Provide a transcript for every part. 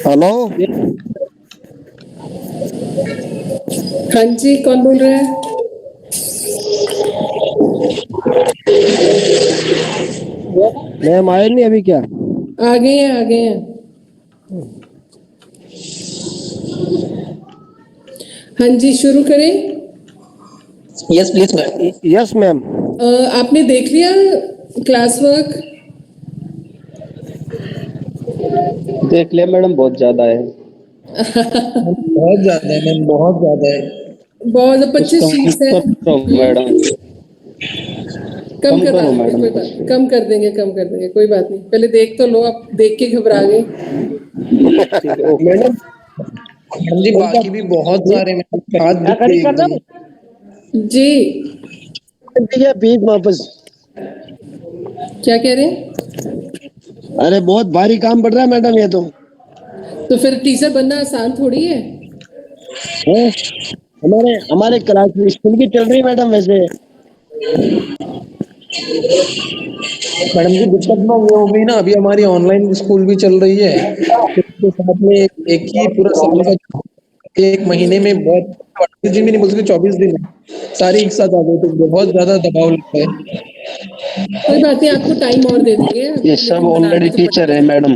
Hello. हाँ जी, कौन बोल रहा है? मैम आए नहीं अभी क्या? आ गए हैं, आ गए हैं। हाँ जी, शुरू करें? Yes please ma'am. Yes ma'am. आपने देख लिया क्लास वर्क? देख लिया मैडम, बहुत ज्यादा है। बहुत ज्यादा है मैम, बहुत ज्यादा है। बहुत 25 शीट्स है। मैडम कम करवा करो देंगे, मैडम। कोई बात नहीं, कम कर देंगे, कम कर देंगे, कोई बात नहीं। पहले देख तो लो, आप देख के घबरा गए। मैडम हाँ जी, बाकी भी बहुत सारे हाथ दिखते जी, फीस वापस। क्या कह रहे हैं? अरे बहुत भारी काम पड़ रहा है मैडम ये तो। तो फिर टीचर बनना आसान थोड़ी है। हमारे हमारे क्लास में स्कूल की चल रही मैडम वैसे। मैडम जी दिक्कत ना ये हो गई ना, अभी हमारी ऑनलाइन स्कूल भी चल रही है, तो उसके साथ में एक ही पूरा साल का एक महीने में बहुत 28 दिन भी नहीं बोल सकते, 24 दिन सारे एक साथ आ गए, तो बहुत ज्यादा दबाव लगता है। कोई बात नहीं, आपको टाइम और दे देंगे। ये सब लेकिन बनाना ऑलरेडी तो टीचर है मैडम।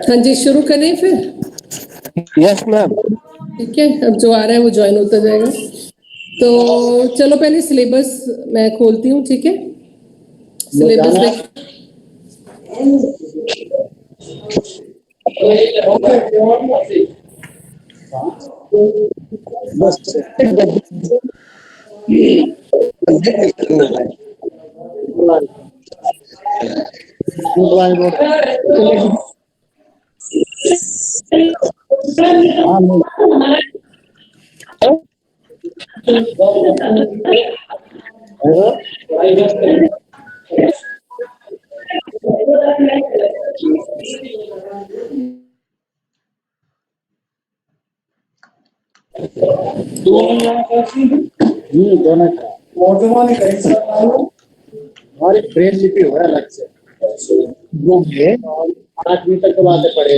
हाँ जी, शुरू करें फिर? Yes ma'am. ठीक है, अब जो आ रहा है वो ज्वाइन होता जाएगा। तो चलो पहले सिलेबस मैं खोलती हूँ, ठीक है? सिलेबस देख। हमारी ब्रेल लिपि हुआ अलग से वो है 8वीं तक तो बातें पढ़े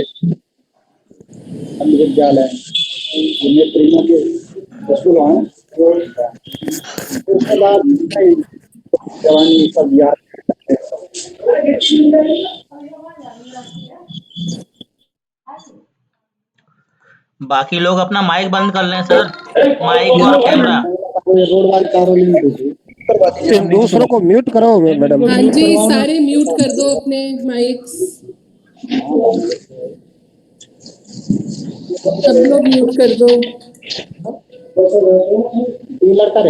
विद्यालय प्रेरणा के स्कूल हैं। उसके बाद जवानी सब याद। बाकी लोग अपना माइक बंद कर लें सर, माइक और कैमरा। रोड वाली कारों दूसरों को म्यूट करो मैडम। हाँ जी, सारे म्यूट कर दो अपने माइक्स। सब लोग म्यूट कर दो।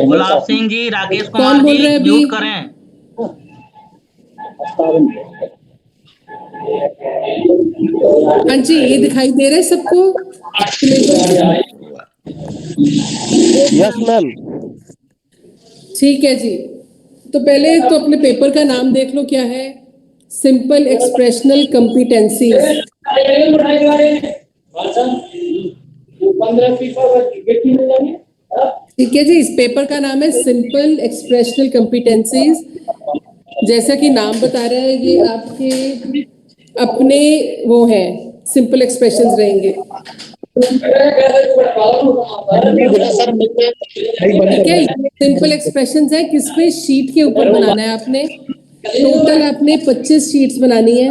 गुलाब सिंह जी, राकेश कौन कुमार बोल जी, रहे हैं अभी? म्यूट करें। हाँ जी, ये दिखाई दे रहा है सबको सिलेबस? Yes ma'am. ठीक है जी। तो पहले तो अपने पेपर का नाम देख लो, क्या है? Simple expressional competencies. ठीक है जी, इस पेपर का नाम है सिंपल एक्सप्रेशनल कॉम्पिटेंसीज। जैसा कि नाम बता रहा है, ये आपके अपने वो हैं, सिंपल एक्सप्रेशंस रहेंगे। ठीक है, सिंपल एक्सप्रेशंस है, किस पे? शीट के ऊपर बनाना है आपने। टोटल आपने 25 शीट्स बनानी है।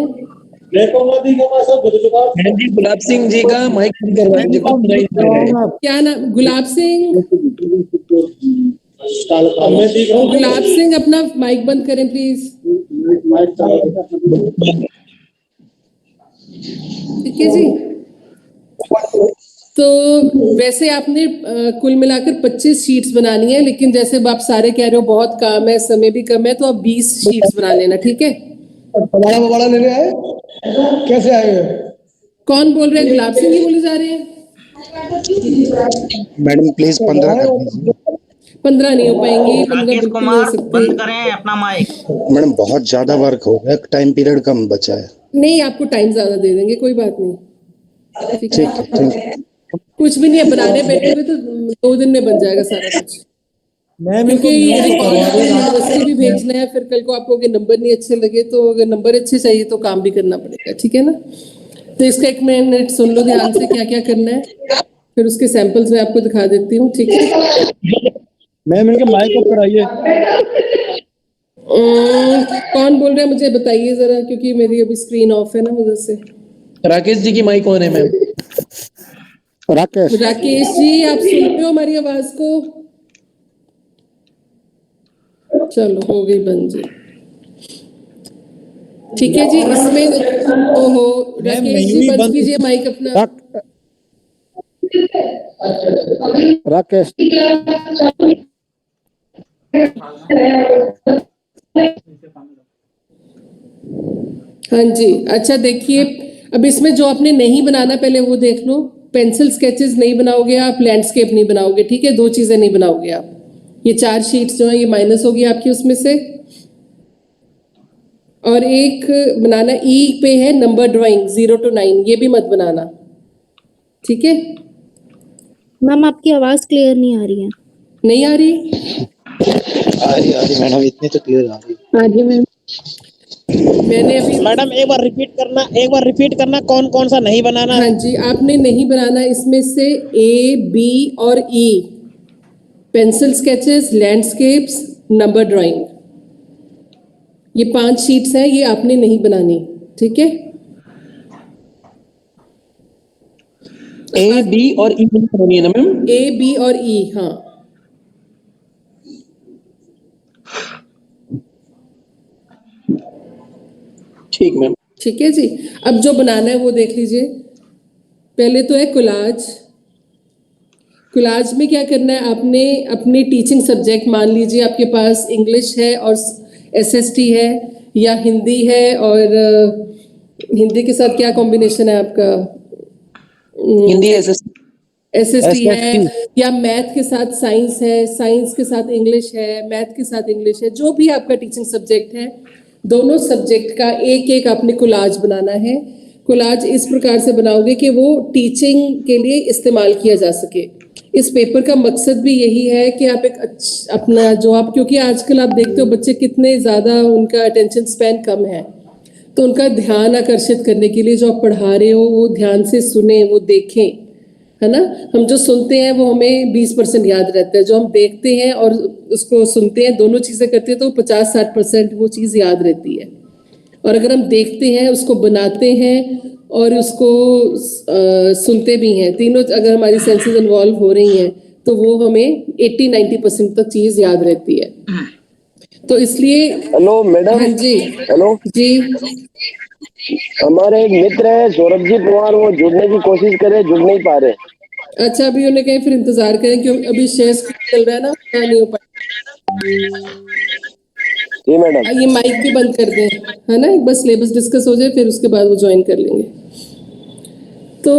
गुलाब सिंह जी का माइक बंद करवा दीजिए। क्या नाम? गुलाब सिंह। गुलाब सिंह अपना माइक बंद करें प्लीज। ठीक है जी। तो वैसे आपने कुल मिलाकर 25 शीट्स बनानी है, लेकिन जैसे अब आप सारे कह रहे हो बहुत काम है, समय भी कम है, तो आप 20 शीट्स बना लेना, ठीक है? बड़ा लेने आए, कैसे आए हो? कौन बोल रहे हैं? गुलाब सिंह जी बोले जा रहे हैं? मैडम प्लीज 15 कर दीजिए। 15 नहीं हो पाएंगे, 15 राकेश बिल्कुल नहीं कुमार हो सकते। बंद करें अपना माइक। मैडम बहुत ज्यादा वर्क हो गया, टाइम पीरियड कम बचा है। नहीं, आपको टाइम ज्यादा दे देंगे, कोई बात नहीं, ठीक ठीक है? है, थैंक कुछ भी नहीं है, बनाने बैठोगे तो 2 दिन में बन जाएगा सारा कुछ, क्योंकि रिकॉर्ड यूनिवर्सिटी भी भेजना है। फिर कल को आपको अगर नंबर नहीं अच्छे लगे, तो अगर नंबर अच्छे चाहिए तो काम भी करना पड़ेगा, ठीक है ना? तो इसका 1 मिनट सुन लो ध्यान से, क्या क्या करना है, फिर उसके सैंपल्स मैं आपको दिखा देती हूँ, ठीक है? मैम इनके माइक ऑफ कराइए। कौन बोल रहा है मुझे बताइए जरा, क्योंकि मेरी अभी स्क्रीन ऑफ है ना उधर से। राकेश जी की माइक ऑन है मैम। राकेश राकेश जी, आप सुनते हो हमारी आवाज को? चलो, हो गई बंद जी, ठीक है जी। इसमें ओहो, राकेश जी बंद कीजिए माइक अपना। राकेश हाँ जी, अच्छा देखिए, अब इसमें जो आपने नहीं बनाना पहले वो देख लो। पेंसिल स्केचेस नहीं बनाओगे आप, लैंडस्केप नहीं बनाओगे, ठीक है? 2 चीजें नहीं बनाओगे आप। ये 4 शीट्स जो है ये माइनस होगी आपकी उसमें से। और एक बनाना ई पे है नंबर ड्राइंग 0 to 9, ये भी मत बनाना, ठीक है? मैम आपकी आवाज क्लियर नहीं आ रही है। नहीं आ रही? आ रही मैडम, इतनी तो क्लियर आ रही। हाँ जी मैम। मैंने अभी मैडम एक बार रिपीट करना कौन कौन सा नहीं बनाना हाँ है। जी, आपने नहीं बनाना इसमें से ए, बी और E, pencil sketches, landscapes, number drawing, ये 5 शीट्स हैं, ये आपने नहीं बनानी, ठीक है? ए बी और ई बनानी है ना मैम? ए, बी और ई, हाँ। ठीक मैम। ठीक है जी। अब जो बनाना है वो देख लीजिए। पहले तो है कोलाज। कोलाज में क्या करना है, आपने अपने टीचिंग सब्जेक्ट, मान लीजिए आपके पास इंग्लिश है और एसएसटी है, या हिंदी है और हिंदी के साथ क्या कॉम्बिनेशन है आपका? हिंदी एसएसटी है, या मैथ के साथ साइंस है, साइंस के साथ इंग्लिश है, मैथ के साथ इंग्लिश है, जो भी आपका टीचिंग सब्जेक्ट है, दोनों सब्जेक्ट का एक एक आपने कोलाज बनाना है। कोलाज इस प्रकार से बनाओगे कि वो टीचिंग के लिए इस्तेमाल किया जा सके। इस पेपर का मकसद भी यही है कि आप एक अपना जो आप, क्योंकि आजकल आप देखते हो बच्चे कितने ज़्यादा, उनका अटेंशन स्पैन कम है, तो उनका ध्यान आकर्षित करने के लिए जो आप पढ़ा रहे हो वो ध्यान से सुने, वो देखें, है ना? हम जो सुनते हैं वो हमें 20% याद रहता है, जो हम देखते हैं और उसको सुनते हैं, दोनों चीज़ें करते हैं तो 50-60% वो चीज़ याद रहती है। और अगर हम देखते हैं, उसको बनाते हैं और उसको सुनते भी हैं, तीनों अगर हमारी सेंसेस इन्वॉल्व हो रही हैं, तो वो हमें 80-90% तक चीज़ याद रहती है। तो इसलिए हेलो मैडम। हाँ जी। हेलो जी, हमारे एक मित्र है सौरभ जी पवार, वो जुड़ने की कोशिश करे, जुड़ नहीं पा रहे। अच्छा, अभी उन्हें कहीं फिर इंतजार करें, क्योंकि अभी शेयर चल रहा है ना, नहीं हो पाएगा। जी मैडम। ये माइक भी बंद कर दें, है ना? एक बार सिलेबस डिस्कस हो जाए, फिर उसके बाद वो ज्वाइन कर लेंगे। तो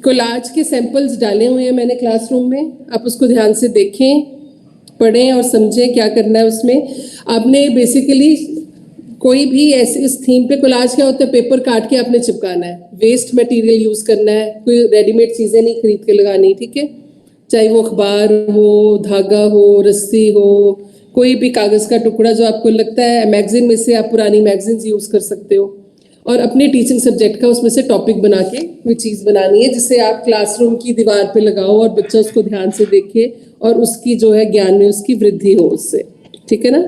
कोलाज के सैंपल्स डाले हुए हैं मैंने क्लासरूम में, आप उसको ध्यान से देखें, पढ़ें और समझें क्या करना है उसमें। आपने बेसिकली कोई भी ऐसे इस थीम पे, कोलाज क्या होता है, पेपर काट के आपने चिपकाना है, वेस्ट मटेरियल यूज करना है, कोई रेडीमेड चीजें नहीं खरीद के लगानी, ठीक है? चाहे वो अखबार हो, धागा हो, रस्सी हो, कोई भी कागज का टुकड़ा जो आपको लगता है, मैगजीन में से आप पुरानी मैगजीन्स यूज कर सकते हो, और अपने टीचिंग सब्जेक्ट का उसमें से टॉपिक बना के कोई चीज़ बनानी है जिसे आप क्लासरूम की दीवार पे लगाओ और बच्चा उसको ध्यान से देखे और उसकी जो है ज्ञान में उसकी वृद्धि हो उससे, ठीक है ना?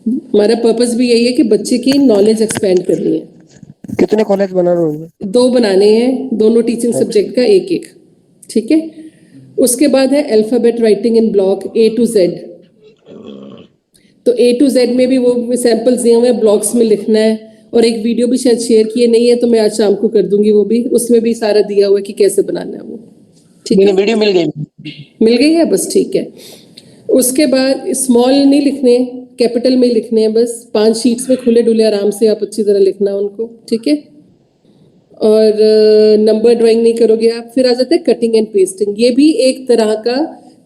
हमारा पर्पस भी यही है कि बच्चे की नॉलेज एक्सपेंड करनी है। कितने कॉलेज बना रहे हो? 2 बनाने हैं, दोनों टीचिंग सब्जेक्ट का एक एक, ठीक है? उसके बाद है alphabet writing in block A to Z। तो A to Z में भी वो सैंपल्स दिए हुए हैं, ब्लॉक्स में लिखना है, और एक वीडियो भी शायद शेयर किए नहीं है, तो मैं आज शाम को कर दूंगी वो भी, उसमें भी सारा दिया हुआ है कि कैसे बनाना है वो, ठीक है, वीडियो मिल गई। मिल गई है, बस ठीक है। उसके बाद स्मॉल नहीं लिखने, कैपिटल में ही लिखने हैं बस। 5 शीट्स में खुले डुले आराम से आप अच्छी तरह लिखना उनको, ठीक है। और नंबर ड्राइंग नहीं करोगे आप। फिर आ जाता है कटिंग एंड पेस्टिंग। ये भी एक तरह का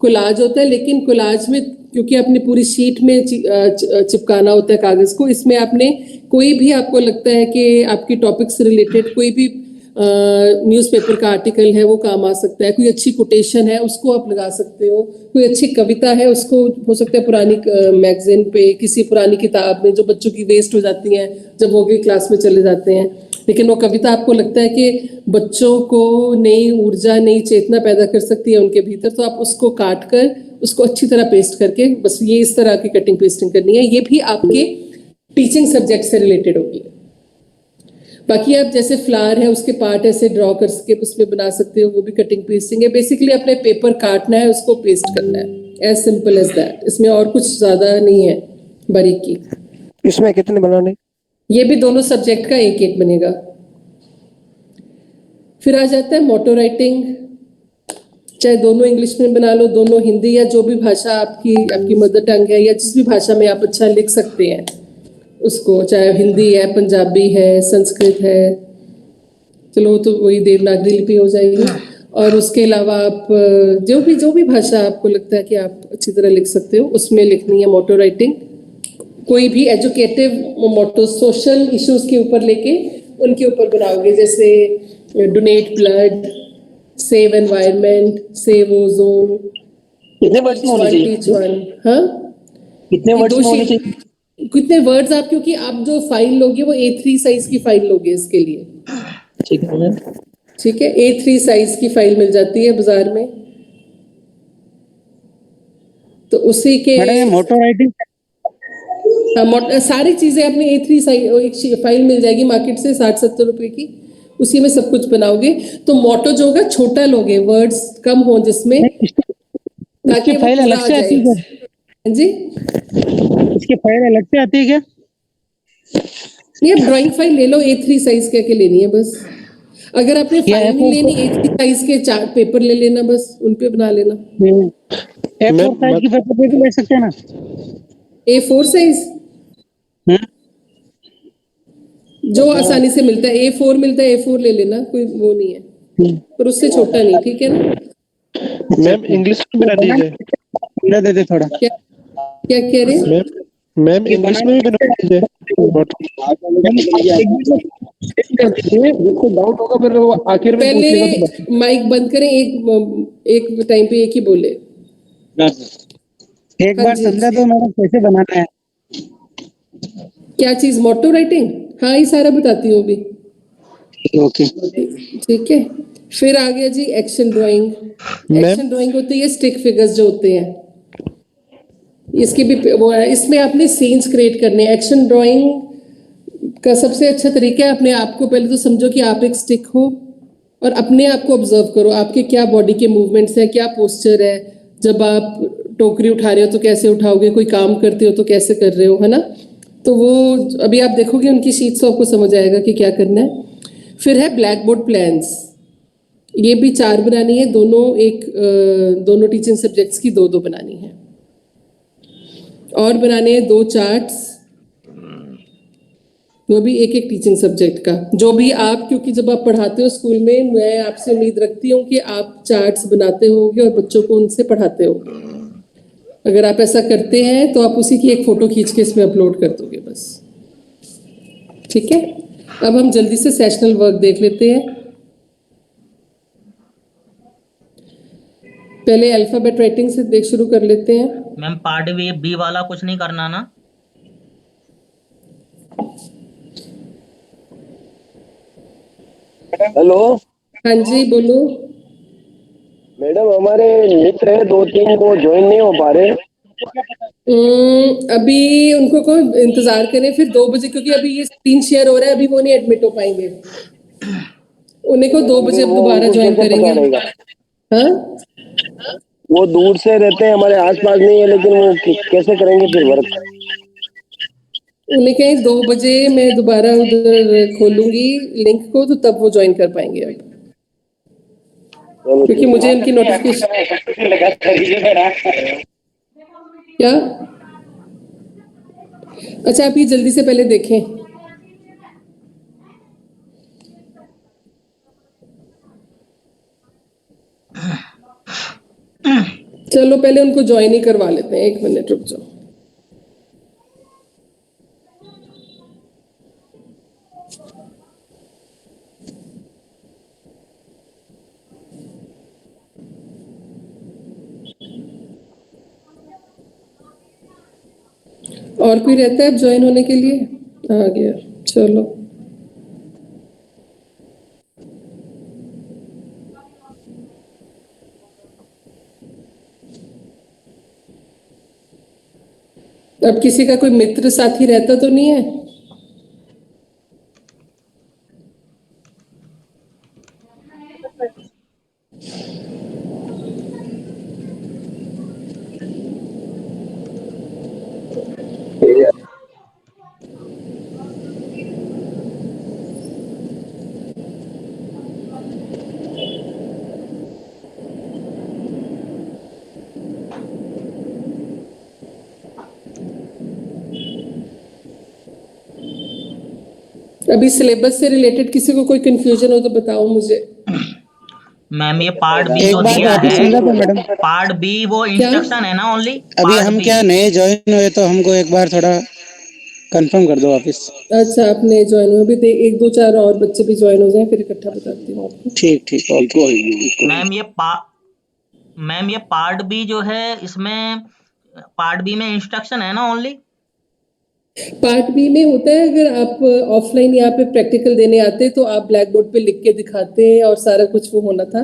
कोलाज होता है, लेकिन कोलाज में क्योंकि आपने पूरी शीट में चिपकाना होता है कागज को, इसमें आपने कोई भी आपको लगता है कि आपकी टॉपिक से रिलेटेड कोई भी न्यूज़पेपर का आर्टिकल है वो काम आ सकता है। कोई अच्छी कोटेशन है उसको आप लगा सकते हो। कोई अच्छी कविता है उसको हो सकता है पुरानी मैगजीन पे, किसी पुरानी किताब में जो बच्चों की वेस्ट हो जाती हैं जब वो अगली क्लास में चले जाते हैं, लेकिन वो कविता आपको लगता है कि बच्चों को नई ऊर्जा, नई चेतना पैदा कर सकती है उनके भीतर, तो आप उसको काट कर उसको अच्छी तरह पेस्ट करके, बस ये इस तरह की कटिंग पेस्टिंग करनी है। ये भी आपके टीचिंग सब्जेक्ट से रिलेटेड होगी। बाकी आप जैसे फ्लावर है उसके पार्ट ऐसे ड्रॉ करके उसमें बना सकते हो, वो भी कटिंग पेस्टिंग है। बेसिकली अपने पेपर काटना है, उसको पेस्ट करना है, एज सिंपल एज दैट। इसमें और कुछ ज्यादा नहीं है बारीकी। इसमें कितने बनाने? ये भी दोनों सब्जेक्ट का एक एक बनेगा। फिर आ जाता है मोटो राइटिंग। चाहे दोनों इंग्लिश में बना लो, दोनों हिंदी, या जो भी भाषा आपकी मदर टंग है या जिस भी भाषा में आप अच्छा लिख सकते हैं उसको, चाहे हिंदी है, पंजाबी है, संस्कृत है, चलो तो वही देवनागरी लिपि हो जाएगी। और उसके अलावा आप जो भी भाषा आपको लगता है कि आप अच्छी तरह लिख सकते हो उसमें लिखनी है मोटो राइटिंग। कोई भी एजुकेटिव मोटो सोशल इश्यूज के ऊपर लेके उनके ऊपर बनाओगे, जैसे donate blood, save environment, save ozone. कितने वर्ड्स में होने चाहिए? हाँ, कितने वर्ड्स में होने चाहिए? कितने वर्ड्स आप, क्योंकि आप जो फाइल लोगे वो A3 साइज की फाइल लोगे इसके लिए, ठीक है मैम। ठीक है। A3 साइज की फाइल मिल जाती है बाजार में, तो उसी के मोटो राइटिंग सारी चीजें अपने A3 साइज एक फाइल मिल जाएगी मार्केट से 60-70 रुपए की, उसी में सब कुछ बनाओगे। तो मोटो जो होगा छोटा लोगे, वर्ड्स कम हो जिसमें, ताकि फाइल अलग से आती है जी। इसकी फाइल अलग से आती है क्या? नहीं, अब ड्राइंग फाइल ले लो, A3 साइज के लेनी है बस। अगर आपने फाइल नहीं लेनी, A3 साइज के 4 पेपर ले लेना, बस उन पे बना लेना। A4 साइज की पेपर पे भी ले सकते हैं ना? A4 साइज जो आसानी से मिलता है, A4 मिलता है, A4 ले लेना, कोई वो नहीं है, पर उससे छोटा नहीं, ठीक है ना। मैम इंग्लिश में बना दीजिए। दे दे थोड़ा। क्या क्या कह रहे हैं? मैम इंग्लिश में भी बना दीजिए। जिसको डाउट होगा फिर वो आखिर में पहले पूछेगा। माइक बंद करें, एक टाइम पे एक ही बोले। एक बार समझा दो मैडम कैसे बनाना है। क्या चीज? मोटो राइटिंग? हाँ, ये सारा बताती हूँ अभी, ओके। ठीक है। फिर आ गया जी एक्शन ड्राइंग। एक्शन ड्राइंग होती है स्टिक फिगर्स जो होते हैं, इसकी भी वो है। इसमें आपने सीन्स क्रिएट करने हैं। एक्शन ड्राइंग का सबसे अच्छा तरीका है, अपने आप को पहले तो समझो कि आप एक स्टिक हो और अपने आप को ऑब्जर्व करो, आपके क्या बॉडी के मूवमेंट्स हैं, क्या पोस्चर है। जब आप टोकरी उठा रहे हो तो कैसे उठाओगे, कोई काम करते हो तो कैसे कर रहे हो, है ना। तो वो अभी आप देखोगे उनकी शीट से आपको समझ आएगा कि क्या करना है। फिर है ब्लैक बोर्ड प्लान्स। ये भी 4 बनानी है, दोनों टीचिंग सब्जेक्ट्स की 2-2 बनानी है। और बनाने हैं 2 चार्ट्स, वो भी एक टीचिंग सब्जेक्ट का। जो भी आप, क्योंकि जब आप पढ़ाते हो स्कूल में, मैं आपसे उम्मीद रखती हूँ कि आप चार्ट्स बनाते होंगे और बच्चों को उनसे पढ़ाते होंगे। अगर आप ऐसा करते हैं तो आप उसी की एक फोटो खींच के इसमें अपलोड कर दोगे बस, ठीक है। अब हम जल्दी से सेशनल वर्क देख लेते हैं। पहले अल्फाबेट राइटिंग से देख शुरू कर लेते हैं। मैम पार्ट बी वाला कुछ नहीं करना ना? हेलो हाँ जी, बोलो। मैडम, हमारे मित्र है 2-3, वो ज्वाइन नहीं हो पा रहे। अभी उनको को इंतजार करें फिर 2 बजे, क्योंकि अभी ये स्क्रीन शेयर हो रहा है, अभी वो नहीं एडमिट हो पाएंगे। उन्हें को 2 बजे अब दोबारा ज्वाइन करेंगे। हाँ, वो दूर से रहते हैं, हमारे आसपास नहीं है, लेकिन वो कैसे करेंगे फिर वर्क? उन्हें कहीं 2 बजे मैं दोबारा उधर खोलूंगी लिंक को, तो तब वो ज्वाइन कर पाएंगे। अब क्योंकि मुझे इनकी नोटिफिकेशन क्या। अच्छा, आप ये जल्दी से पहले देखें। चलो पहले उनको ज्वाइन ही करवा लेते हैं, 1 मिनट रुक जाओ। और कोई रहता है ज्वाइन होने के लिए? आ गया, चलो। अब किसी का कोई मित्र साथी रहता तो नहीं है? अभी सिलेबस से रिलेटेड किसी को कोई कंफ्यूजन हो तो बताओ मुझे। मैम ये पार्ट बी एक जो बार दिया वापस है, समझा तो मैडम। पार्ट बी वो इंस्ट्रक्शन है ना ओनली? अभी हम क्या नए ज्वाइन हुए तो हमको एक बार थोड़ा कंफर्म कर दो वापस। अच्छा, आपने ज्वाइन हुआ, अभी 1 2 4 और बच्चे भी ज्वाइन हो जाएं, फिर इकट्ठा बताती हूँ आपको। ठीक ठीक ओके। मैम ये पार्ट बी जो है, इसमें पार्ट बी में इंस्ट्रक्शन है ना ओनली? पार्ट बी में होता है, अगर आप ऑफलाइन यहाँ पे प्रैक्टिकल देने आते तो आप ब्लैक बोर्ड पे लिख के दिखाते हैं और सारा कुछ वो होना था,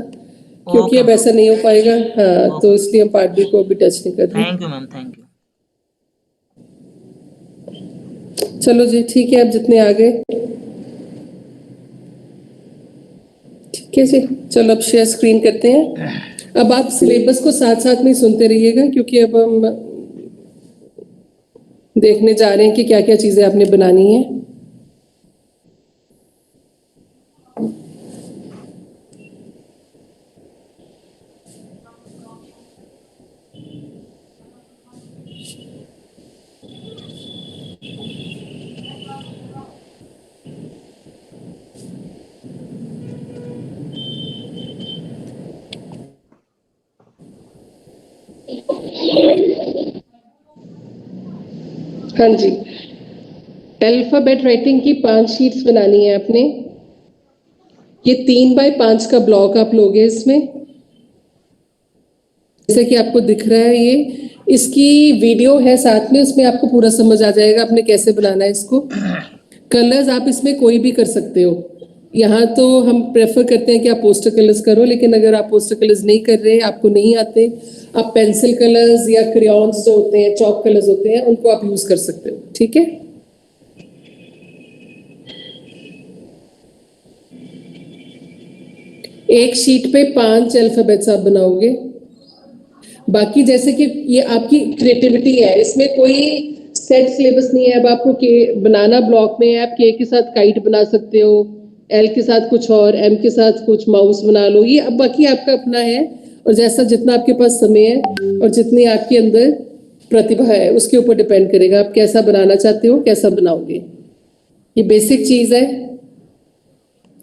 क्योंकि अब ऐसा नहीं हो पाएगा। हाँ, तो इसलिए हम पार्ट बी को अभी टच नहीं कर रहे। Thank you ma'am, thank you. चलो जी, ठीक है, अब जितने आ गए ठीक है जी। चलो अब शेयर स्क्रीन करते हैं। अब आप सिलेबस को साथ साथ में सुनते रहिएगा, क्योंकि अब हम देखने जा रहे हैं कि क्या क्या चीजें आपने बनानी है। हाँ जी, अल्फाबेट राइटिंग की 5 शीट्स बनानी है आपने। ये 3 बाय 5 का ब्लॉक आप लोगे इसमें, जैसे कि आपको दिख रहा है। ये इसकी वीडियो है साथ में, उसमें आपको पूरा समझ आ जाएगा आपने कैसे बनाना है इसको। कलर्स आप इसमें कोई भी कर सकते हो। यहाँ तो हम प्रेफर करते हैं कि आप पोस्टर कलर्स करो, लेकिन अगर आप पोस्टर कलर्स नहीं कर रहे, आपको नहीं आते, आप पेंसिल कलर्स या क्रेयॉन्स जो होते हैं, चॉक कलर्स होते हैं, उनको आप यूज कर सकते हो। ठीक है, एक शीट पे 5 अल्फाबेट्स आप बनाओगे। बाकी जैसे कि ये आपकी क्रिएटिविटी है, इसमें कोई सेट सिलेबस नहीं है। अब आपको के बनाना ब्लॉक में है, आप के के साथ काइट बना सकते हो, एल के साथ कुछ और, एम के साथ कुछ माउस बना लो। ये अब बाकी आपका अपना है, और जैसा जितना आपके पास समय है और जितनी आपके अंदर प्रतिभा है उसके ऊपर डिपेंड करेगा आप कैसा बनाना चाहते हो, कैसा बनाओगे। ये बेसिक चीज है,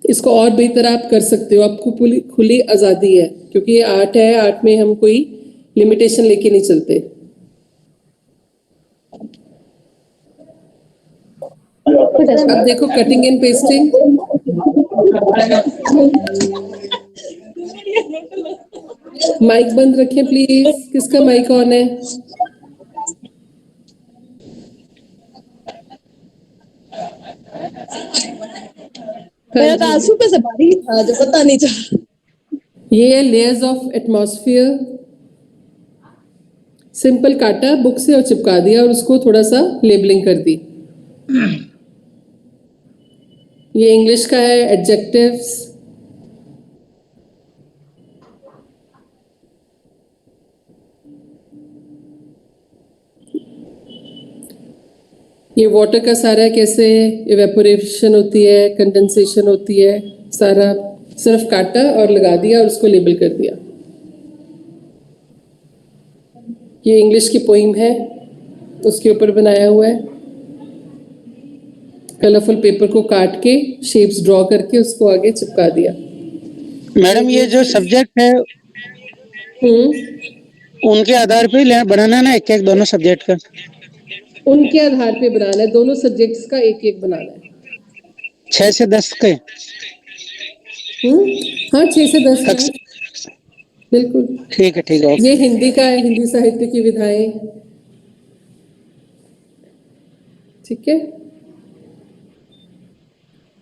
इसको और बेहतर आप कर सकते हो, आपको खुली आजादी है, क्योंकि ये आर्ट है। आर्ट में हम कोई लिमिटेशन लेके नहीं चलते। अब देखो, कटिंग एंड पेस्टिंग। माइक बंद रखें प्लीज, किसका माइक ऑन है? मेरा तो आंसू पे से बारिश था जो पता नहीं चला। ये है लेयर्स ऑफ एटमॉस्फेयर। सिंपल काटा बुक से और चिपका दिया और उसको थोड़ा सा लेबलिंग कर दी। ये इंग्लिश का है, एडजेक्टिव्स। ये वाटर का सारा कैसे इवेपोरेशन होती है, कंडेंसेशन होती है, सारा सिर्फ काटा और लगा दिया और उसको लेबल कर दिया। ये इंग्लिश की पोइम है, उसके ऊपर बनाया हुआ है। कलरफुल पेपर को काट के शेप्स ड्रॉ करके उसको आगे चिपका दिया। मैडम ये जो सब्जेक्ट है उनके आधार पे बनाना ना, एक एक दोनों सब्जेक्ट का उनके आधार पे बनाना है, दोनों सब्जेक्ट्स का एक एक बनाना है। 6 से 10 के। हाँ 6 से 10 का, बिल्कुल ठीक है ये हिंदी का है, हिंदी साहित्य की विधाएं। ठीक है,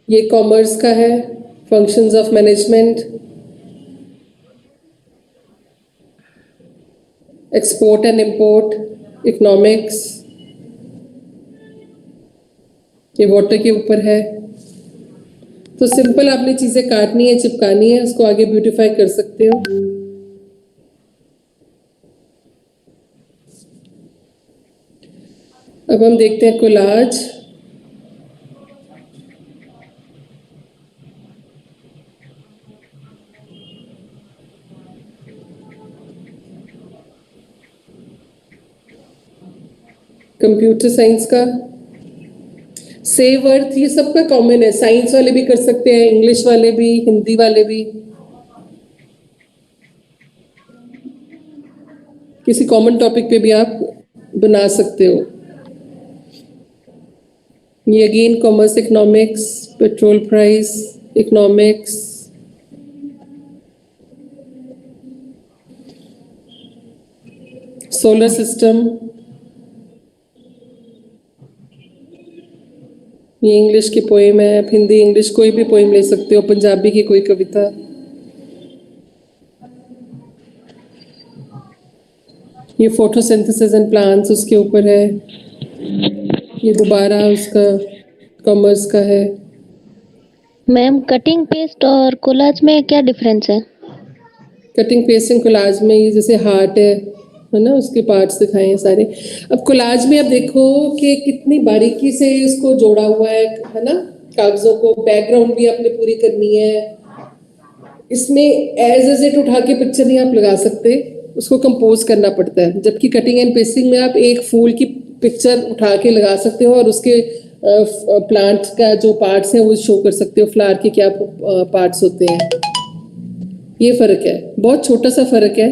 ये कॉमर्स का है, functions of management, export and import, economics. ये वाटर के ऊपर है। तो सिंपल आपने चीजें काटनी है, चिपकानी है, उसको आगे ब्यूटीफाई कर सकते हो। अब हम देखते हैं कोलाज। कंप्यूटर साइंस का सेव अर्थ, ये सबका कॉमन है। साइंस वाले भी कर सकते हैं, इंग्लिश वाले भी, हिंदी वाले भी। किसी कॉमन टॉपिक पे भी आप बना सकते हो। ये again commerce, economics, petrol price, economics, solar system. ये इंग्लिश की पोएम है, आप हिंदी इंग्लिश कोई भी पोएम ले सकते हो, पंजाबी की कोई कविता। ये फोटोसिंथेसिस एंड प्लांट्स उसके ऊपर है। ये दोबारा उसका कॉमर्स का है। मैम कटिंग पेस्ट और कोलाज में क्या डिफरेंस है? कटिंग पेस्टिंग कोलाज में ये जैसे हार्ट है ना, उसके पार्ट्स दिखाए हैं सारे। अब कोलाज में आप देखो कि कितनी बारीकी से इसको जोड़ा हुआ है ना, कागजों को। बैकग्राउंड भी आपने पूरी करनी है। इसमें एज इट उठा के पिक्चर नहीं आप लगा सकते, उसको कंपोज करना पड़ता है। जबकि कटिंग एंड पेस्टिंग में आप एक फूल की पिक्चर उठा के लगा सकते हो और उसके प्लांट का जो पार्ट्स हैं वो शो कर सकते हो, फ्लावर के क्या पार्ट्स होते हैं। ये फर्क है, बहुत छोटा सा फर्क है,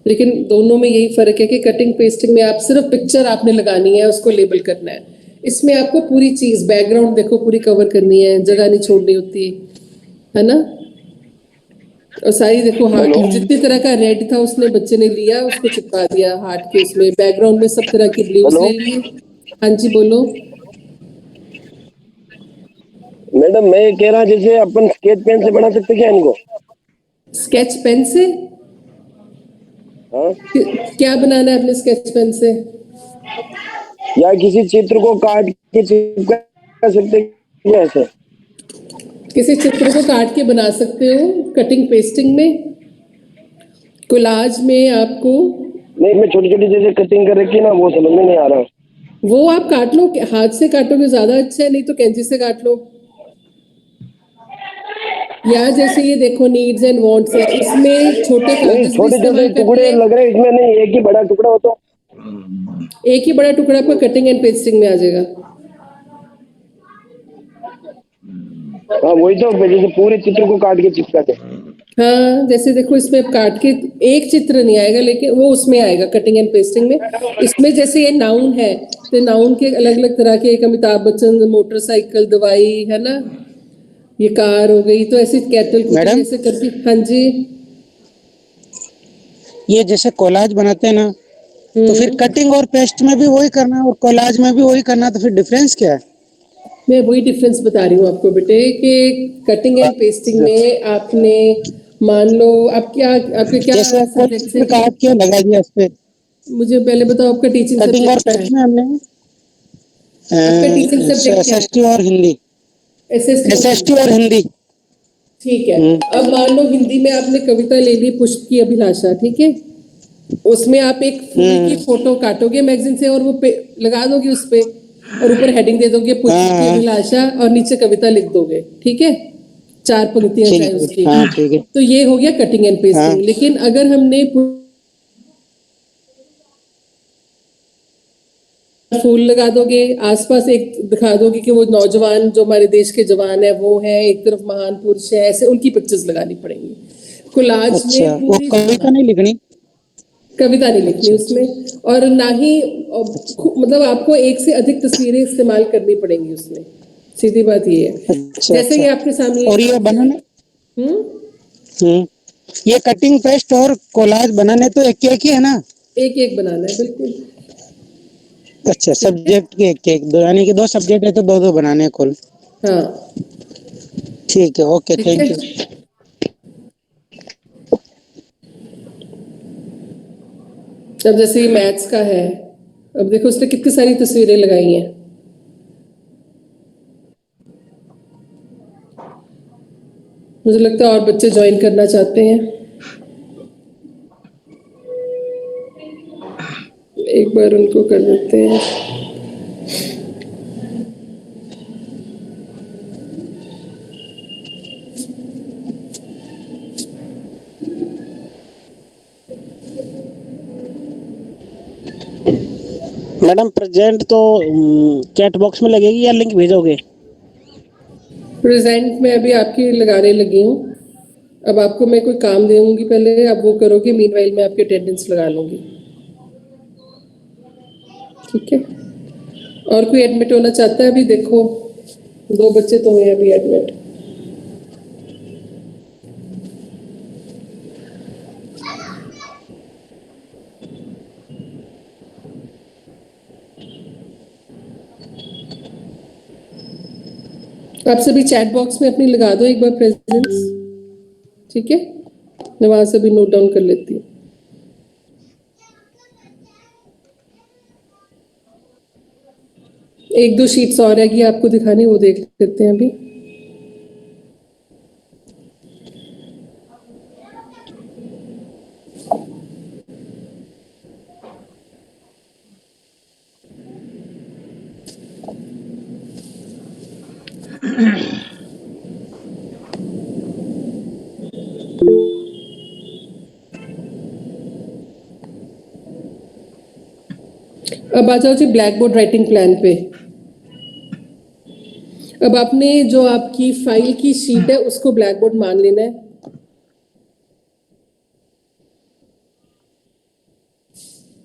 लेकिन दोनों में यही फर्क है कि कटिंग पेस्टिंग में आप सिर्फ पिक्चर आपने लगानी है, उसको लेबल करना है। इसमें आपको पूरी चीज, बैकग्राउंड देखो पूरी कवर करनी है, जगह नहीं छोड़नी होती है ना। और सारी देखो हार्ट, जितनी तरह का रेड था उसने बच्चे ने लिया, उसको चिपका दिया हार्ट के उसमें। बैकग्राउंड में सब तरह की ब्लूज ले लिए। हाँ जी बोलो। मैडम मैं ये कह रहा जैसे अपन स्केच पेन से बना सकते क्या इनको? स्केच पेन से? हाँ? क्या बनाना है अपने स्केच पेन से? या किसी चित्र को काट के चिपका सकते क्या ऐसे? किसी चित्र को काट के बना सकते हो कटिंग पेस्टिंग में। कोलाज में आपको नहीं, मैं छोटी छोटी जैसे कटिंग कर रखी है ना, वो समझ में नहीं आ रहा। वो आप काट लो, हाथ से काटोगे ज्यादा अच्छा है, नहीं तो कैंची से काट लो। या जैसे ये देखो नीड्स एंड वांट्स है, इसमें छोटे कागज छोटे छोटे टुकड़े लग रहे हैं इसमें, नहीं एक ही बड़ा टुकड़ा हो तो? एक ही बड़ा टुकड़ा आपका कटिंग एंड पेस्टिंग में आ जाएगा। हाँ वही तो, जैसे पूरे चित्र को काट के चिपकाते। हाँ जैसे देखो इसमें अब काट के एक चित्र नहीं आएगा, लेकिन वो उसमें आएगा कटिंग एंड पेस्टिंग में। इसमें जैसे ये नाउन है तो नाउन के अलग अलग तरह के, एक अमिताभ बच्चन, मोटरसाइकिल, दवाई है ना, ये कार हो गई, तो ऐसे कैटल मैडम ऐसे करके। हाँ जी। ये जैसे कोलाज बनाते हैं ना, तो फिर कटिंग और पेस्ट में भी वही करना है और कोलाज में भी वही करना है, तो फिर डिफरेंस क्या है? मैं वही डिफरेंस बता रही हूँ आपको बेटे कि कटिंग एंड पेस्टिंग में आपने मान लो आप क्या, आपके क्या सब्जेक्ट से काट के लगा दिया उस पे। मुझे पहले बताओ आपका टीचिंग कटिंग और सब्जेक्ट पेस्ट में हमने आपका टीचिंग सब्जेक्ट क्या है? एसएसटी और हिंदी। एसएसटी और हिंदी। ठीक है। अब मान लो हिंदी में आपने कविता ले ली पुष्प की अभिलाषा, ठीक है। उसमें आप एक फूल की फोटो काटोगे मैगजीन से और वो पे लगा दोगे उस पे, और ऊपर हेडिंग दे दोगे पुष्प की अभिलाषा और नीचे कविता लिख दोगे, ठीक है। 4 पंक्तियां ठीक चाहे है, उसकी, हाँ ठीक है। तो ये हो गया कटिंग एंड पेस्टिंग। हाँ। लेकिन अगर हमने फूल लगा दोगे, आसपास एक दिखा दोगे कि वो नौजवान जो हमारे देश के जवान है वो है, एक तरफ महान पुरुष है, ऐसे उनकी पिक्चर्स लगानी पड़ेंगी। कोलाज अच्छा, में वो पूरी कविता नहीं लिखनी? कविता नहीं लिखनी उसमें, और ना ही मतलब आपको एक से अधिक तस्वीरें इस्तेमाल करनी पड़ेंगी उसमें, सीधी बात ये है। अच्छा, जैसे अच्छा। ये आपके सामने और ये बनाने हम्म ये कटिंग पेस्ट और कोलाज बनाने तो एक ही है ना? एक एक बनाना है, बिल्कुल। अच्छा, सब्जेक्ट के एक यानी कि 2 सब्जेक्ट है तो 2 बनाने हैं कुल। हाँ ठीक है, ओके, ठीक थैंक है। यू। अब जैसे ये मैथ्स का है, अब देखो उसने कितनी सारी तस्वीरें लगाई हैं। मुझे लगता है और बच्चे ज्वाइन करना चाहते हैं। एक बार उनको कर देते हैं। मैडम प्रेजेंट तो चैट बॉक्स में लगेगी या लिंक भेजोगे? प्रेजेंट में अभी आपकी लगाने लगी हूँ। अब आपको मैं कोई काम दूंगी, पहले आप वो करोगे, मीनवाइल मैं आपकी अटेंडेंस लगा लूंगी। ठीक है, और कोई एडमिट होना चाहता है? अभी देखो 2 बच्चे तो हुए अभी एडमिट। आप सभी चैट बॉक्स में अपनी लगा दो एक बार प्रेजेंस। ठीक है, मैं वहां से भी नोट डाउन कर लेती हूँ। एक 2 शीट्स और है कि आपको दिखानी, वो देख लेते हैं अभी। अब आ जाओ जी ब्लैक बोर्ड राइटिंग प्लान पे। अब आपने जो आपकी फाइल की शीट है उसको ब्लैक बोर्ड मान लेना है।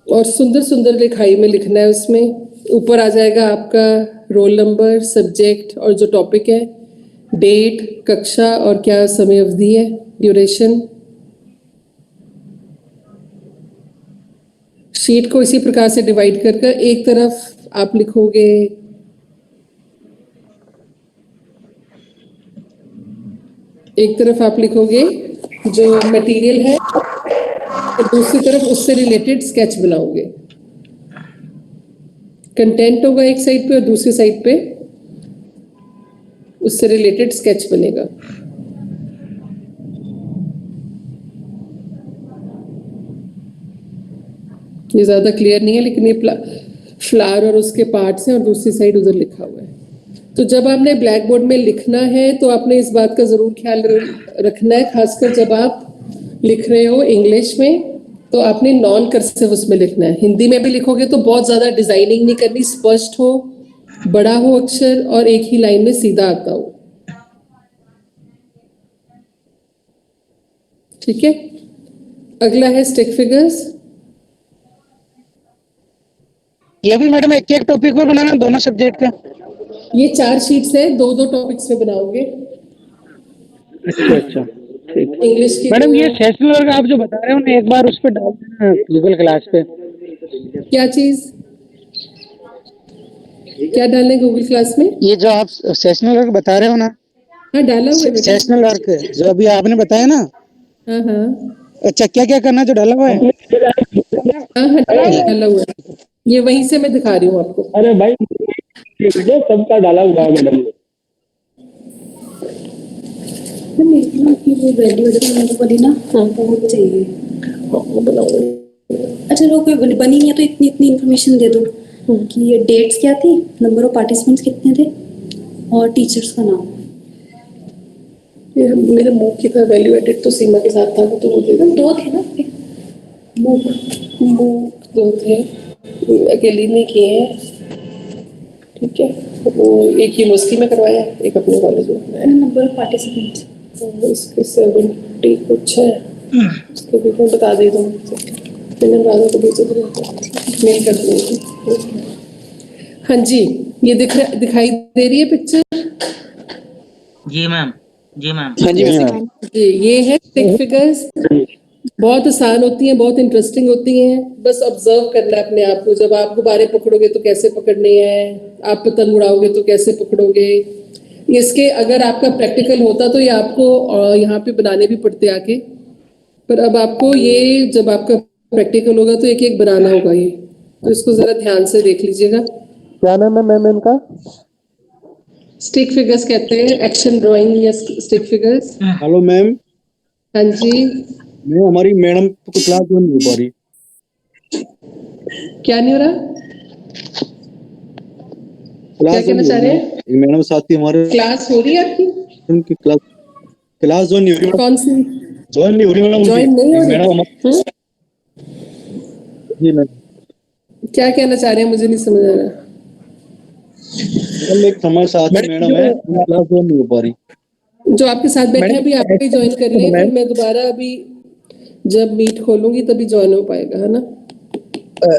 और सुंदर सुंदर लिखाई में लिखना है। उसमें ऊपर आ जाएगा आपका रोल नंबर, सब्जेक्ट और जो टॉपिक है, डेट, कक्षा और क्या समय अवधि है, ड्यूरेशन। शीट को इसी प्रकार से डिवाइड कर कर एक तरफ आप लिखोगे जो मटेरियल है, और दूसरी तरफ उससे रिलेटेड स्केच बनाओगे। कंटेंट होगा एक साइड पे और दूसरी साइड पे उससे रिलेटेड स्केच बनेगा। ये ज्यादा क्लियर नहीं है, लेकिन ये फ्लावर और उसके पार्ट्स हैं और दूसरी साइड उधर लिखा हुआ है। तो जब आपने ब्लैक बोर्ड में लिखना है तो आपने इस बात का जरूर ख्याल रखना है, खासकर जब आप लिख रहे हो इंग्लिश में तो आपने नॉन कर्सिव उसमें लिखना है। हिंदी में भी लिखोगे तो बहुत ज्यादा डिजाइनिंग नहीं करनी, स्पष्ट हो, बड़ा हो अक्षर और एक ही लाइन में सीधा आता हो। ठीक है, अगला है स्टिक फिगर्स। ये भी मैडम एक टॉपिक पे बनाना, दोनों सब्जेक्ट का? ये 4 शीट्स है, 2 टॉपिक्स पे बनाओगे। अच्छा, ठीक। इंग्लिश की मैडम ये सेशनल वर्क आप जो बता रहे हो ना, एक बार उस पर डाल देना गूगल क्लास पे। क्या चीज? क्या डालना है गूगल क्लास में? ये जो आप सेशनल वर्क बता रहे हो ना, हाँ डाला हुआ है बेटा। सेशनल वर्क जो अभी आपने बताया ना, हाँ हाँ अच्छा क्या क्या करना जो डाला हुआ है? हाँ हाँ डाला हुआ है, ये वहीं से मैं दिखा रही हूँ आपको। अरे भाई सबका डाला हुआ है मैडम ने। वो चाहिए। अच्छा लो, कोई बनी नहीं है तो इतनी इतनी इन्फॉर्मेशन दे दो कि ये डेट्स क्या थी, नंबर ऑफ पार्टिसिपेंट्स कितने थे और टीचर्स का नाम। ये मेरे मुंह की था वैल्यू एडेड तो सीमा के साथ था, वो तो वो दे दो, दो थे ना मुंह दो थे, अकेली नहीं किए हैं, ठीक है। वो एक यूनिवर्सिटी में करवाया, एक अपने कॉलेज में करवाया। नंबर ऑफ पार्टिसिपेंट्स इसके 70 कुछ है, उसको भी मैं बता दे दूँ, मैंने राजा को भेजा मेल कर दूँगी। हाँ जी, ये दिखाई दे रही है पिक्चर? जी मैम, जी मैम। हाँ जी मैम। जी, ये है स्टिक फिगर्स, बहुत आसान होती हैं, बहुत इंटरेस्टिंग होती हैं, बस ऑब्जर्व करना है अपने आप को। जब आप गुब्बारे पकड़ोगे तो कैसे पकड़ने हैं, आप पतंग उड़ाओगे तो कैसे पकड़ोगे। इसके अगर आपका प्रैक्टिकल होता तो ये आपको यहाँ पे बनाने भी पड़ते आके, पर अब आपको ये जब आपका प्रैक्टिकल होगा तो एक एक बनाना होगा ये, तो इसको जरा ध्यान से देख लीजिएगा। क्या नाम है मैम इनका? स्टिक फिगर्स कहते हैं, एक्शन ड्राइंग या स्टिक फिगर्स। हेलो मैम, हाँ जी, मैं हमारी मैडम को क्लास नहीं हो पा रही। क्या नहीं हो रहा? क्या कहना चाह रहे हैं? एक मैडम साथी हमारे, क्लास हो रही है आपकी? उनकी क्लास जो नहीं हो रही मैडम, कौन सी? ज्वाइन नहीं हो रही मैडम, ज्वाइन नहीं हो मैडम रही? जी मैम, क्या कहना चाह रहे हैं, मुझे नहीं समझ आ रहा। एक हमारे साथ मैडम है, क्लास ज्वाइन नहीं हो पा रही। जो आपके साथ बैठे हैं अभी आप ही ज्वाइन कर लें, फिर मैं दोबारा अभी जब मीट खोलूंगी तभी ज्वाइन हो पाएगा, है ना?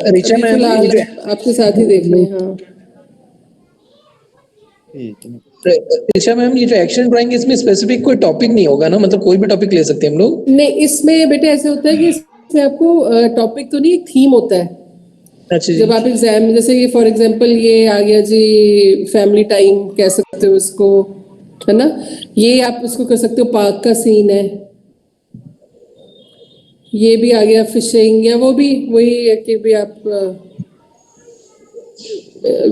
ऋचा अभी मैम, फिलहाल आपके साथ ही देख लें। हाँ ऋचा मैम, ये जो एक्शन ड्राइंग इसमें स्पेसिफिक कोई टॉपिक नहीं होगा ना, मतलब कोई भी टॉपिक ले सकते हैं हम लोग? नहीं, इसमें बेटे ऐसे होता है कि इसमें आपको टॉपिक तो नहीं, एक थीम होता है। अच्छा जी। जब आप एग्जाम, जैसे ये फॉर एग्जांपल ये आ गया जी, फैमिली टाइम कह सकते हो इसको, है ना? ये आप इसको कर सकते हो, पार्क का सीन है। ये भी आ गया फिशिंग, या वो भी वही है कि भी आप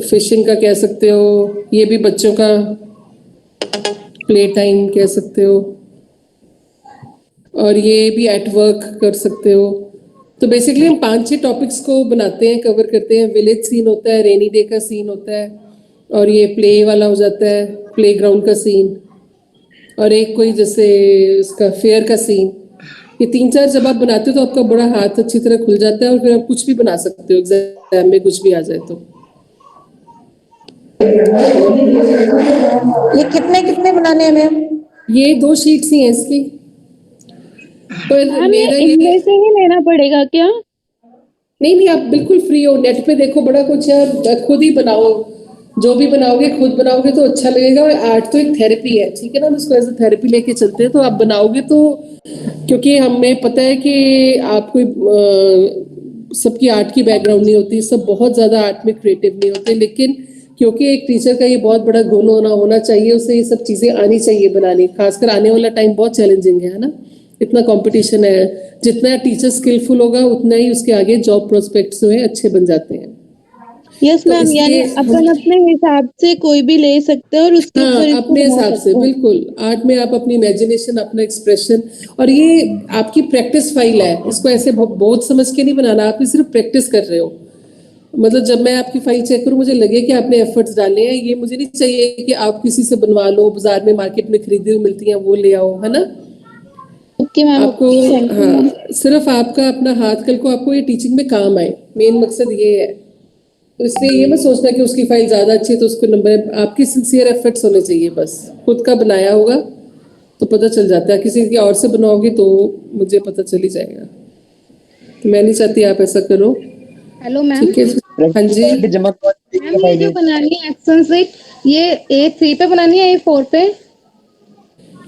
फिशिंग का कह सकते हो। ये भी बच्चों का प्ले टाइम कह सकते हो, और ये भी एट वर्क कर सकते हो। तो बेसिकली हम 5-6 टॉपिक्स को बनाते हैं, कवर करते हैं। विलेज सीन होता है, रेनी डे का सीन होता है, और ये प्ले वाला हो जाता है, प्ले ग्राउंड का सीन, और एक कोई जैसे इसका फेयर का सीन। ये 3-4 जब आप बनाते हो तो आपका बड़ा हाथ अच्छी तरह खुल जाता है, और फिर आप कुछ भी बना सकते हो एग्जाम में, कुछ भी आ जाए तो। ये कितने कितने बनाने हैं मैम? ये 2 शीट्स ही हैं इसकी, पर मेरा इनमें से ही लेना पड़ेगा क्या? नहीं, आप बिल्कुल फ्री हो। नेट पे देखो बड़ा कुछ है, खुद ही बनाओ। जो भी बनाओगे खुद बनाओगे तो अच्छा लगेगा। और आर्ट तो एक थेरेपी है, ठीक है ना? हम इसको एज ए थेरेपी लेके चलते हैं। तो आप बनाओगे तो, क्योंकि हमें पता है कि आपको सबकी आर्ट की बैकग्राउंड नहीं होती, सब बहुत ज्यादा आर्ट में क्रिएटिव नहीं होते, लेकिन क्योंकि एक टीचर का ये बहुत बड़ा गुण होना चाहिए, उसे ये सब चीजें आनी चाहिए बनानी। खासकर आने वाला टाइम बहुत चैलेंजिंग है ना? इतना कंपटीशन है, जितना टीचर स्किलफुल होगा उतना ही उसके आगे जॉब प्रोस्पेक्ट्स जो है अच्छे बन जाते हैं। यस तो मैम, यानी इसलिए अपन अपने हिसाब से कोई भी ले सकते हैं और उसके ऊपर हाँ, इसको अपने बना हिसाब से सकते हैं। बिल्कुल। आर्ट में आप अपनी इमेजिनेशन, अपना एक्सप्रेशन, और ये आपकी प्रैक्टिस फाइल है। इसको ऐसे बहुत समझ के नहीं बनाना, आप सिर्फ प्रैक्टिस कर रहे हो। मतलब जब मैं आपकी फाइल चेक करूं, मुझे लगे कि आपने एफर्ट्स डाले हैं। ये मुझे नहीं चाहिए कि आप किसी से बनवा लो, बाजार में मार्केट में खरीदी हुई मिलती हैं वो ले आओ, है ना? ओके मैम, आपको हाँ, सिर्फ आपका अपना हाथ कल को आपको ये टीचिंग में काम आए, मेन मकसद ये है। तो इसलिए ये मत सोचना कि उसकी फाइल ज्यादा अच्छी है तो उसको नंबर, आपकी सिंसियर एफर्ट्स होने चाहिए। बस खुद का बनाया होगा तो पता चल जाता है, किसी के और से बनाओगे तो मुझे पता चल ही जाएगा। तो मैं नहीं चाहती आप ऐसा करो। Hello ma'am. ठीक है, हाँ जी। मैम, ये जो बनानी है एक्शन सीट, ये A3 पे बनानी है A4 पे?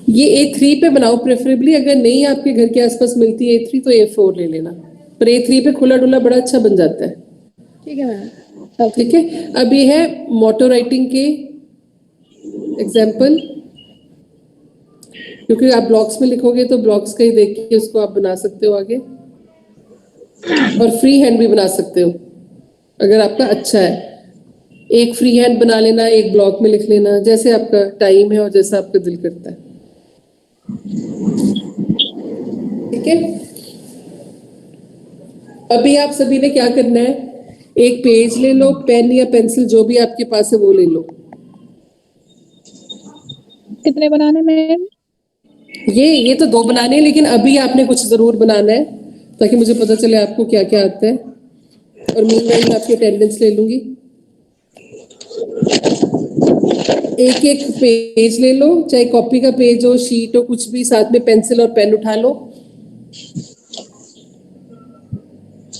ये A3 पे बनाओ प्रेफरेबली। अगर नहीं आपके घर के आसपास मिलती है A3 तो A4 ले लेना, पर A3 पे खुला डुला बड़ा अच्छा बन जाता है। ठीक है मैम। ठीक है, अब ये है मोटो राइटिंग के एग्जाम्पल। क्योंकि आप ब्लॉक्स में लिखोगे तो ब्लॉक्स का ही देख के उसको आप बना सकते हो आगे, और फ्री हैंड भी बना सकते हो अगर आपका अच्छा है। एक फ्री हैंड बना लेना, एक ब्लॉक में लिख लेना, जैसे आपका टाइम है और जैसा आपका दिल करता है। ठीक है, अभी आप सभी ने क्या करना है, एक पेज ले लो, पेन या पेंसिल जो भी आपके पास है वो ले लो। कितने बनाने में? ये तो 2 बनाने हैं, लेकिन अभी आपने कुछ जरूर बनाना है ताकि मुझे पता चले आपको क्या क्या आता है। और मीनवाइल मैं आपकी अटेंडेंस ले लूंगी। एक एक पेज ले लो, चाहे कॉपी का पेज हो, शीट हो, कुछ भी, साथ में पेंसिल और पेन उठा लो।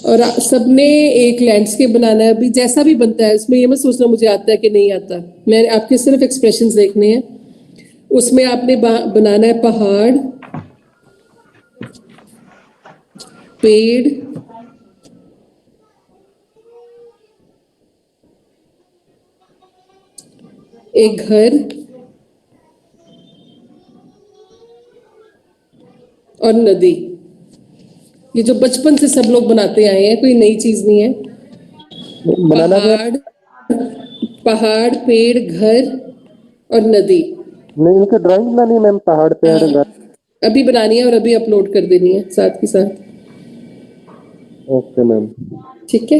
और सबने एक लैंडस्केप बनाना है। अभी जैसा भी बनता है उसमें ये मत सोचना मुझे आता है कि नहीं आता, मैं आपके सिर्फ एक्सप्रेशंस देखने हैं। उसमें आपने बनाना है पहाड़, पेड़, एक घर और नदी। ये जो बचपन से सब लोग बनाते आए हैं, कोई नई चीज नहीं है। बनाना क्या? पहाड़, पेड़, घर और नदी। नहीं, इनके ड्राइंग बनानी है मैम, पहाड़ पे हाँ, अभी बनानी है और अभी अपलोड कर देनी है साथ के साथ। Okay ma'am. ठीक है,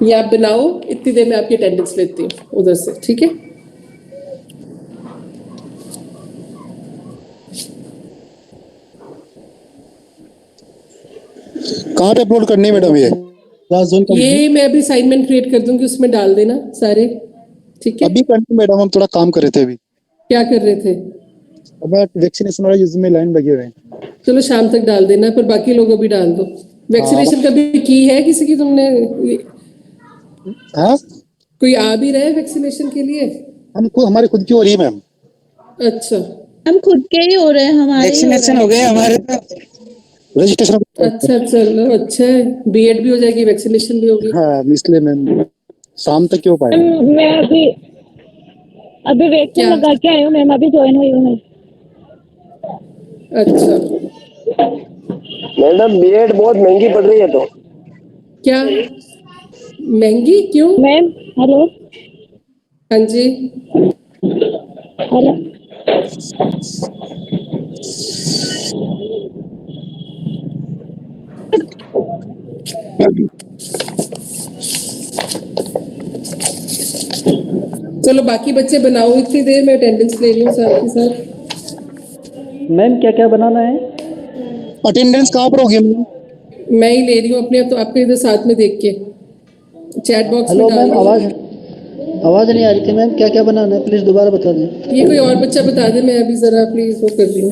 ये आप बनाओ, इतनी देर में आपकी अटेंडेंस लेती हूँ उधर से। ठीक है, कहाँ पे अपलोड करनी है मैडम ये क्लास जोन? ये मैं अभी असाइनमेंट क्रिएट कर दूंगी, उसमें डाल देना सारे। ठीक है, अभी करनी मैडम, हम थोड़ा काम कर रहे थे अभी। क्या कर रहे थे? अब वैक्सीनेशन वाला यूज में लाइन लगे हुए हैं। चलो शाम तक डाल देना, पर बाकी लोगों भी डाल दो। वैक्सीनेशन कभी की है किसी की तुमने? हाँ, कोई आ भी रहा है वैक्सीनेशन के लिए? हमको हमारे खुद की हो रही है मैम। अच्छा, हम खुद के ही हो रहे हैं, हमारे वैक्सीनेशन हो गए हमारे तो रजिस्ट्रेशन। अच्छा, चलो अच्छा है, बीएड भी हो जाएगी, वैक्सीनेशन भी होगी। हाँ, इसलिए मैम शाम तक क्यों पाए? मैं अभी वैक्सीन क्या? लगा के आई हूँ मैम, अभी ज्वाइन हुई हूँ मैं। अच्छा, मैडम बीएड बहुत महंगी पड़ रही है तो। क्या महंगी क्यों? Ma'am hello. हाँ जी, हेलो। चलो बाकी बच्चे बनाओ, इतनी देर में अटेंडेंस ले रही हूँ साथ के साथ। मैम क्या क्या बनाना है? अटेंडेंस कहाँ पर होगी मैम? मैं ही ले रही हूँ अपने, तो आपके इधर साथ में देख के चैट बॉक्स में हेलो डाल मैम, दूँ। आवाज नहीं आ रही थी मैम, क्या क्या बनाना है प्लीज दोबारा बता दें। ये कोई और बच्चा बता दे, मैं अभी जरा प्लीज वो कर रही हूँ।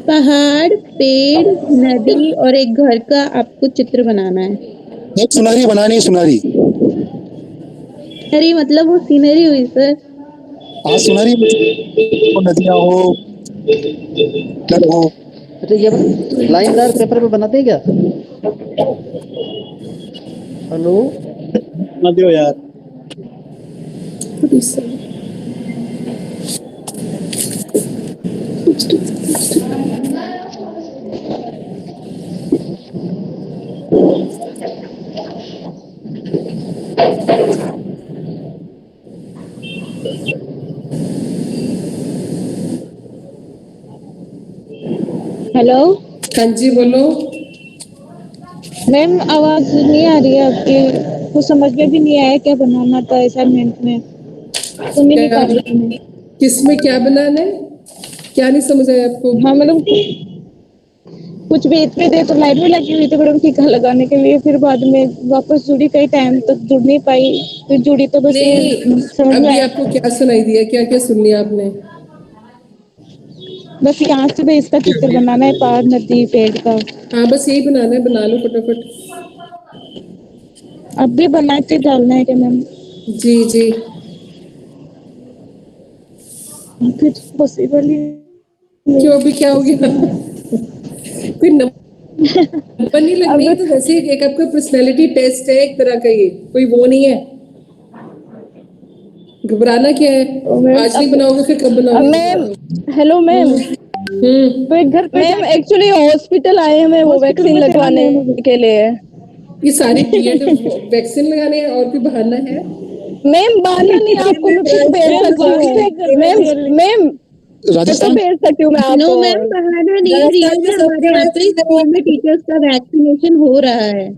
पहाड़, पेड़, नदी और एक घर का आपको चित्र बनाना है। एक सुनारी बनानी है, सुनारी। अरे मतलब वो सीनरी हुई सर। हाँ, सुनारी हो, नदियाँ हो, घर हो। अच्छा ये लाइनदार पेपर पे बनाते हैं क्या? हेलो, बना दो यार। हेलो हाँ जी, बोलो। मैम, आवाज नहीं आ रही है आपकी, कुछ समझ में भी नहीं आया क्या बनाना था असाइनमेंट में, सुन ही नहीं पा रही थी मैं। किस में क्या बनाना है, क्या नहीं समझ आया आपको? हाँ मैडम, कुछ भी इतनी देर तो लाइन में लगी हुई थी मैडम टीका लगाने के लिए, फिर बाद में वापस जुड़ी, कई टाइम तक जुड़ नहीं पाई, फिर जुड़ी तो बस ये नहीं, समझ में अभी आया। आपको क्या सुनाई दिया, क्या क्या सुन लिया आपने? बस यहाँ से भी इसका चित्र बनाना है, पहाड़, नदी, पेड़ का। हाँ, बस यही बनाना है, बना लो फटाफट। अब भी बना के डालना है क्या मैम? जी जी, फिर पॉसिबल ही क्यों, अभी क्या हो गया? कोई नंबर नहीं लगनी है, तो वैसे एक आपका पर्सनैलिटी टेस्ट है एक तरह का, ये कोई वो नहीं है। घबराना क्या है? आज नहीं बनाओगे फिर कब बनाओगे? मैम हेलो मैम, तो एक घर पे मैम एक्चुअली हॉस्पिटल आए हैं, मैं वो वैक्सीन लगवाने के लिए। ये सारी बीएड वैक्सीन लगाने हैं, और कोई बहाना है? मैम बहाना नहीं, आपको मैं कुछ भेज सकती हूँ मैम राजस्थान भेज सकती हूँ मैं आपको। नो मैम, बहाना नहीं, रियल में हमारे यहाँ पे स्कूल में टीचर्स का वैक्सीनेशन हो रहा है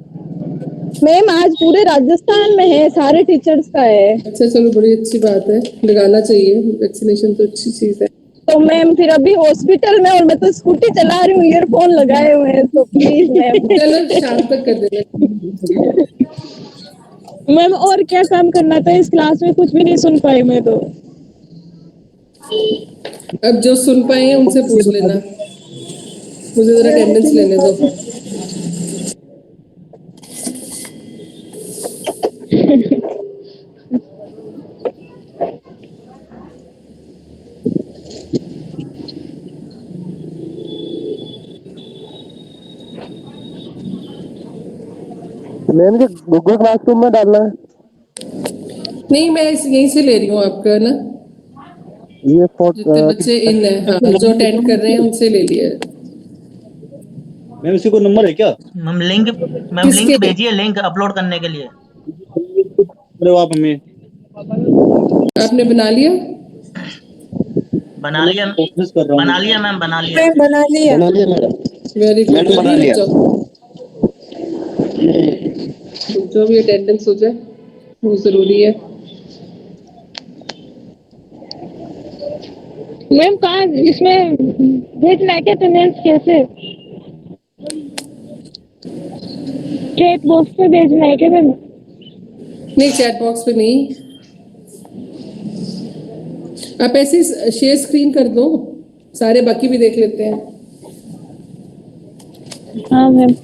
मैम, आज पूरे राजस्थान में है, सारे टीचर्स का है। अच्छा, चलो बड़ी अच्छी बात है, लगाना चाहिए वैक्सीनेशन, तो अच्छी चीज है। तो मैम फिर अभी हॉस्पिटल में और मैं तो स्कूटी चला रही हूँ, ईयरफोन लगाए हुए हैं, तो प्लीज मैम। चलो शाम तक कर देना। मैम और क्या काम करना था इस क्लास में, कुछ भी नहीं सुन पाई मैं तो। अब जो सुन पाए हैं उनसे पूछ लेना, मुझे जरा अटेंडेंस लेने दो। मैम जी गूगल क्लासरूम में डालना है नहीं, मैं यहीं से ले रही हूँ आपका ना, ये जितने बच्चे इन है, हाँ, जो अटेंड कर रहे हैं उनसे ले लिया है। मैम इसी को नंबर है क्या? मैम लिंक किसके? भेजिए, लिंक अपलोड करने के लिए। अरे आप हमें आपने बना लिया? बना लिया कोशिश कर रहा बना हूँ। लिया मैम, बना लिया। बना लिया। बना लिया मैडम। वेरी गुड, मैंने बना लिया। जो भी अटेंडेंस हो जाए वो जरूरी है। मैम कहाँ इसमें भेजना है क्या अटेंडेंस, कैसे चैट बॉक्स पे भेजना है क्या मैम? नहीं, चैट बॉक्स पे नहीं, आप ऐसे शेयर स्क्रीन कर दो, सारे बाकी भी देख लेते हैं। हाँ मैम।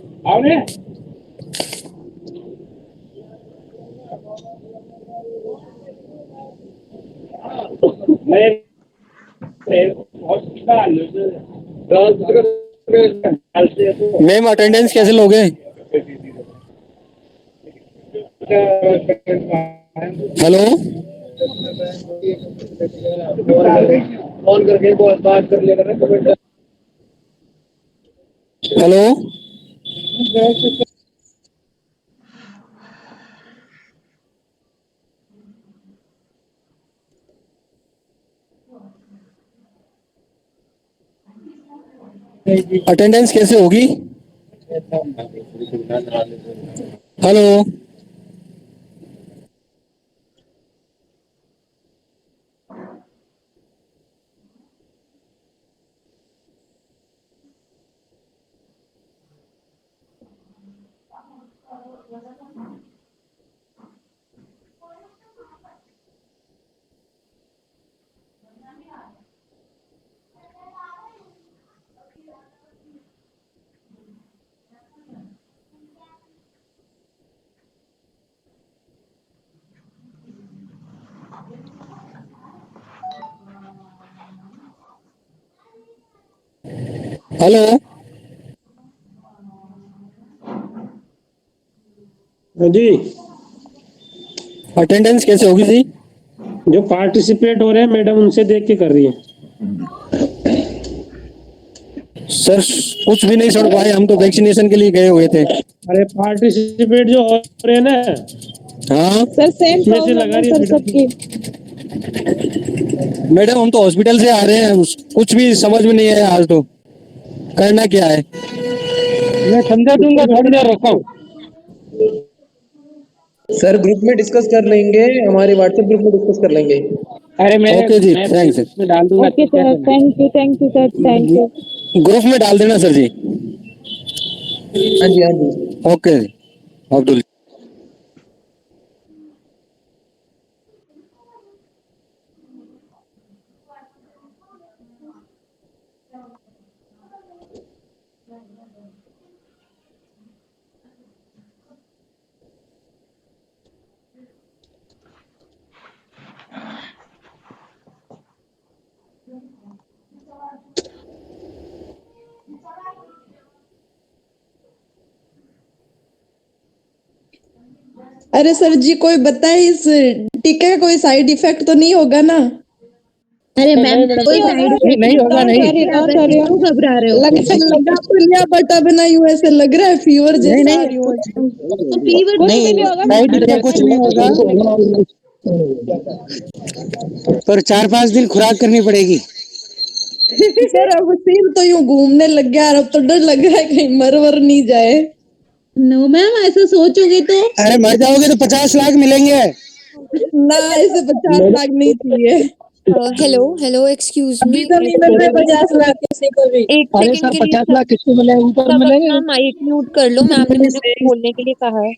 मैम अटेंडेंस कैसे लोगे? हेलो फोन करके बात कर लेना। हेलो अटेंडेंस कैसे होगी? हेलो हेलो जी, अटेंडेंस कैसे होगी जी? जो पार्टिसिपेट हो रहे हैं मैडम उनसे देख के कर रही है। सर कुछ भी नहीं सुन पाए, हम तो वैक्सीनेशन के लिए गए हुए थे। अरे पार्टिसिपेट जो हो रहे हैं ना, हाँ सर सेम इसमें से लगा रही है सर सबकी। मैडम, हम तो हॉस्पिटल से आ रहे हैं, कुछ भी समझ में नहीं है आज तो, करना क्या है? मैं समझा दूंगा, थोड़ी देर रखो। सर ग्रुप में डिस्कस कर लेंगे, हमारे व्हाट्सएप ग्रुप में डिस्कस कर लेंगे। अरे मेरे ओके जी, थैंक्स। में डाल दूंगा। Okay sir, thank you sir, thank you. Group में डाल देना सर जी। हाँ जी, हाँ जी। ओके अब्दुल। अरे सर जी, कोई बताए इस टीके का कोई साइड इफेक्ट तो नहीं होगा ना? अरे मैम कोई नहीं होगा, नहीं घबरा रहे हो? लगा तो लिया बट अब ना यूं ऐसे लग रहा है फीवर जैसा आ रही हो। फीवर नहीं होगा साइड इफेक्ट कुछ नहीं होगा, पर 4-5 दिन खुराक करनी पड़ेगी। सर अब सिर तो यूं घूमने लग गया और अब तो डर लग रहा है कहीं मर वर नहीं जाए। नो मैम, ऐसा सोचोगे तो अरे मर जाओगे तो 50 लाख मिलेंगे। ना, ऐसे 50 लाख नहीं चाहिए। हेलो हेलो एक्सक्यूज मी अभी तो नहीं मिल रहे 50 लाख किसी को भी। एक अरे सेकंड सर के लिए 50 लाख किसको मिले, ऊपर सब मिलेंगे। अपना माइक म्यूट कर लो, मैम ने मुझे कुछ बोलने के लिए कहा है।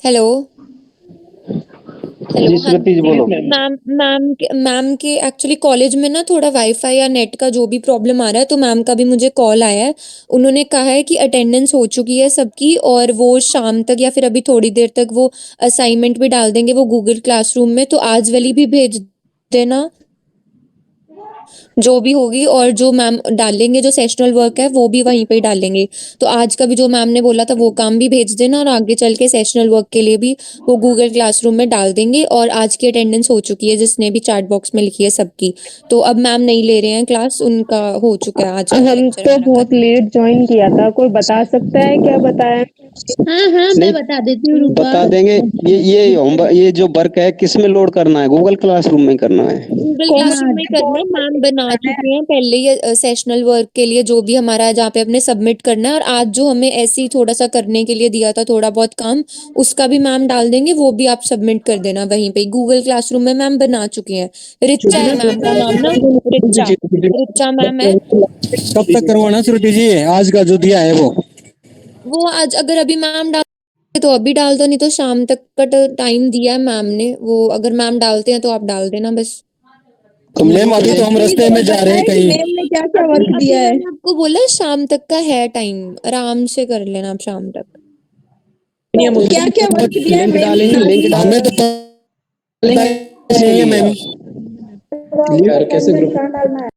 हेलो हेलो जी हाँ श्रुति जी बोलो। मैम के एक्चुअली कॉलेज में ना थोड़ा वाईफाई या नेट का जो भी प्रॉब्लम आ रहा है, तो मैम का भी मुझे कॉल आया है। उन्होंने कहा है कि अटेंडेंस हो चुकी है सबकी और वो शाम तक या फिर अभी थोड़ी देर तक वो असाइनमेंट भी डाल देंगे वो गूगल क्लासरूम में, तो आज वाली भी भेज देना जो भी होगी, और जो मैम डालेंगे जो सेशनल वर्क है वो भी वहीं पे ही डालेंगे। तो आज का भी जो मैम ने बोला था वो काम भी भेज देना, और आगे चल के सेशनल वर्क के लिए भी वो गूगल क्लासरूम में डाल देंगे। और आज की अटेंडेंस हो चुकी है जिसने भी चैट बॉक्स में लिखी है सबकी, तो अब मैम नहीं ले रहे हैं क्लास, उनका हो चुका है आज का हम लेक्चर तो मेरा बहुत खत्म। लेट ज्वाइन किया था, कोई बता सकता है क्या बताया? हाँ हाँ मैं बता देती हूँ, रुको। बता देंगे। ये होमवर्क, ये जो वर्क है किस में लोड करना है, गूगल क्लासरूम में करना है। गूगल हाँ, क्लासरूम में करना है, मैम बना चुके हैं पहले ही सेशनल वर्क के लिए जो भी हमारा है, जहाँ पे अपने सबमिट करना है। और आज जो हमें ऐसे ही थोड़ा सा करने के लिए दिया था थोड़ा बहुत काम, उसका भी मैम डाल देंगे, वो भी आप सबमिट कर देना वहीं पे। गूगल क्लासरूम में मैम बना चुके हैं। रिचा है मैम का नाम ना, रिचा रिचा मैम है। कब तक करवाना श्रुति जी, आज का जो दिया है वो आज अगर अभी मैम डाल तो अभी डाल दो, नहीं तो शाम तक का टाइम दिया है मैम ने, वो अगर मैम डालते हैं तो आप डाल देना बस। तो मैम अभी तो हम रास्ते में जा रहे हैं कहीं। मैम ने क्या क्या अभी वर्क अभी दिया है? मैंने आपको बोला शाम तक का है टाइम, आराम से कर लेना आप शाम तक। क्या क्या वर्क दिया है लिंक मैम डालेंगे, ने? लिंक हमें तो पता नहीं है मैम। यार कैसे ग्रुप